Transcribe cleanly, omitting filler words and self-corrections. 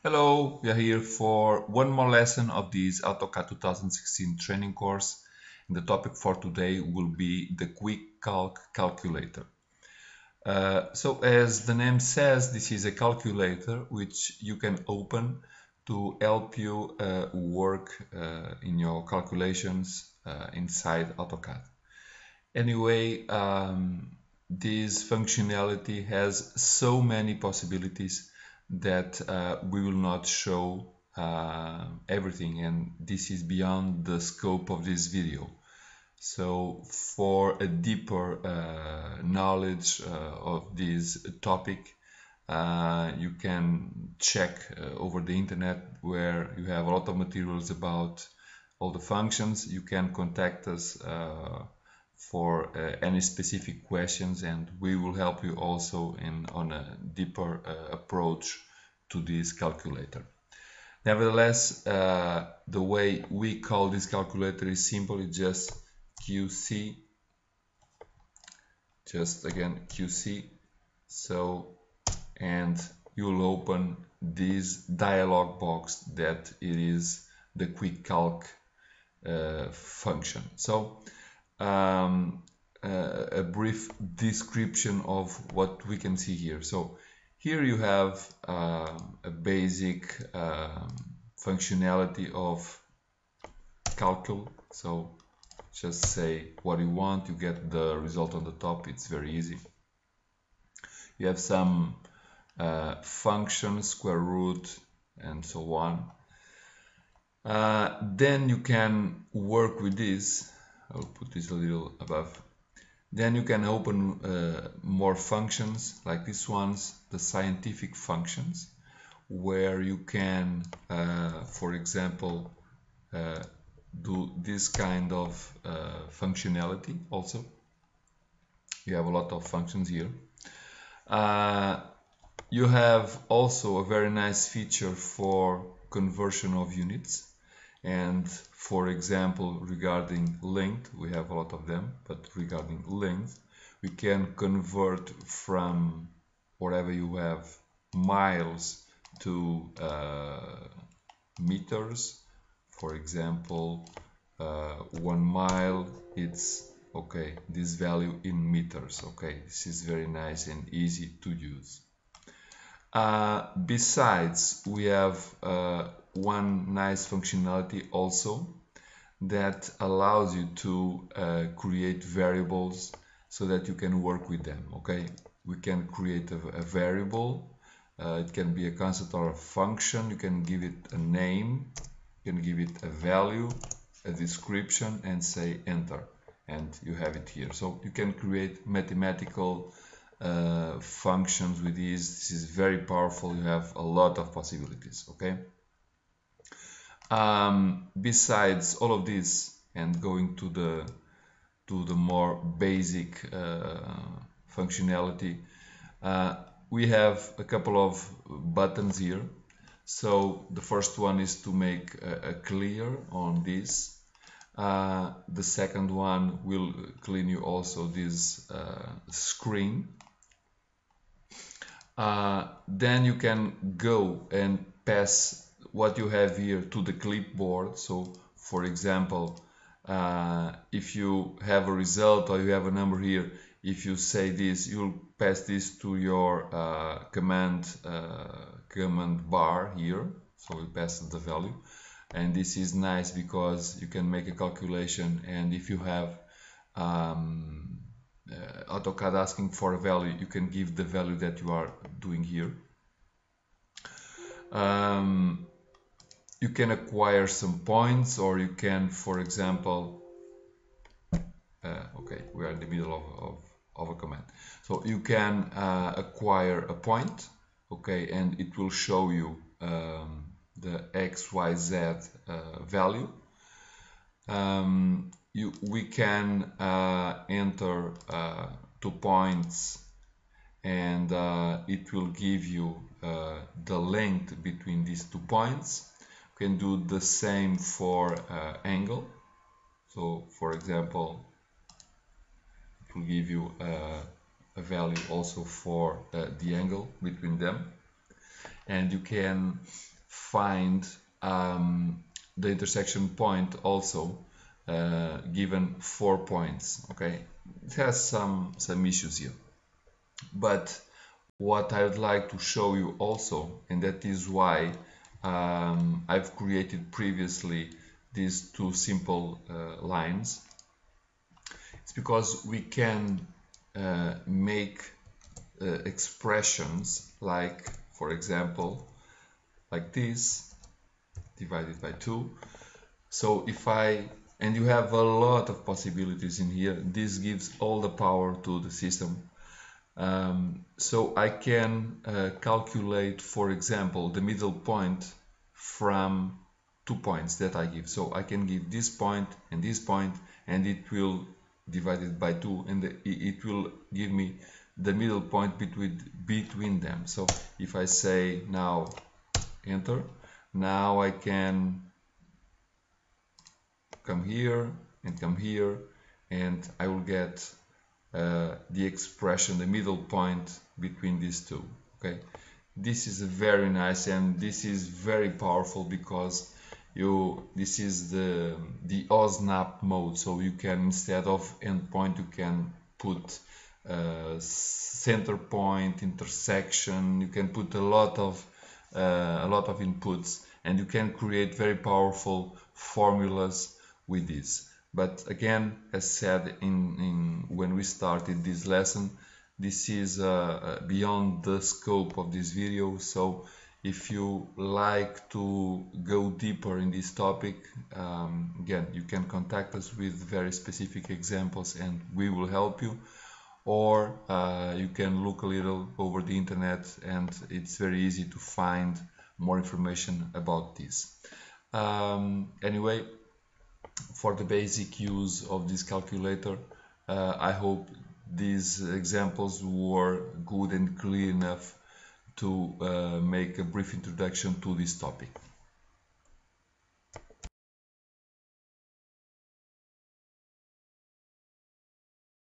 Hello, we are here for one more lesson of this AutoCAD 2016 training course. And the topic for today will be the Quickcalc calculator. So as the name says, this is a calculator which you can open to help you work in your calculations inside AutoCAD. Anyway, this functionality has so many possibilities that we will not show everything, and this is beyond the scope of this video. So for a deeper knowledge of this topic, you can check over the internet where you have a lot of materials about all the functions. You can contact us for any specific questions, and we will help you also on a deeper approach to this calculator. Nevertheless, the way we call this calculator is simply just QC, just again QC. So, and you'll open this dialog box that it is the Quickcalc function. So a brief description of what we can see here. So here you have a basic functionality of calcul. So just say what you want, you get the result on the top. It's very easy. You have some functions, square root, and so on. Then you can work with this. I'll put this a little above. Then you can open more functions like these ones, the scientific functions, where you can, for example, do this kind of functionality also. You have a lot of functions here. You have also a very nice feature for conversion of units. And for example, regarding length, we have a lot of them, but regarding length, we can convert from whatever you have miles to meters. For example, 1 mile, it's okay, this value in meters. Okay, this is very nice and easy to use. Besides, we have one nice functionality also that allows you to create variables so that you can work with them. Okay, we can create a variable. It can be a constant or a function. You can give it a name, you can give it a value, a description, and say enter, and you have it here. So you can create mathematical functions with these. This is very powerful. You have a lot of possibilities. Okay. Besides all of this, and going to the more basic functionality, we have a couple of buttons here. So the first one is to make a clear on this. The second one will clean you also this screen. Then you can go and pass what you have here to the clipboard. So for example, if you have a result or you have a number here, if you say this, you'll pass this to your command bar here. So we pass the value, and this is nice because you can make a calculation, and if you have AutoCAD asking for a value, you can give the value that you are doing here. You can acquire some points, or you can, for example, okay, we are in the middle of a command. So you can acquire a point, okay, and it will show you the XYZ value. We can enter 2 points, and it will give you the length between these 2 points. You can do the same for angle. So for example, it will give you a value also for the angle between them. And you can find the intersection point also given 4 points. Okay, it has some issues here, but what I would like to show you also, and that is why I've created previously these two simple lines. It's because we can make expressions like, for example, like this, divided by 2. So if and you have a lot of possibilities in here. This gives all the power to the system. So I can calculate, for example, the middle point from 2 points that I give. So I can give this point, and it will divide it by 2, and it will give me the middle point between them. So if I say now enter, now I can come here and come here, and I will get the expression, the middle point between these two. Okay, this is very nice, and this is very powerful because this is the OSNAP mode. So you can, instead of endpoint, you can put center point, intersection. You can put a lot of inputs, and you can create very powerful formulas with this. But again, as said when we started this lesson, this is beyond the scope of this video. So if you like to go deeper in this topic, again, you can contact us with very specific examples and we will help you. Or you can look a little over the internet, and it's very easy to find more information about this. Anyway, for the basic use of this calculator, I hope these examples were good and clear enough to make a brief introduction to this topic.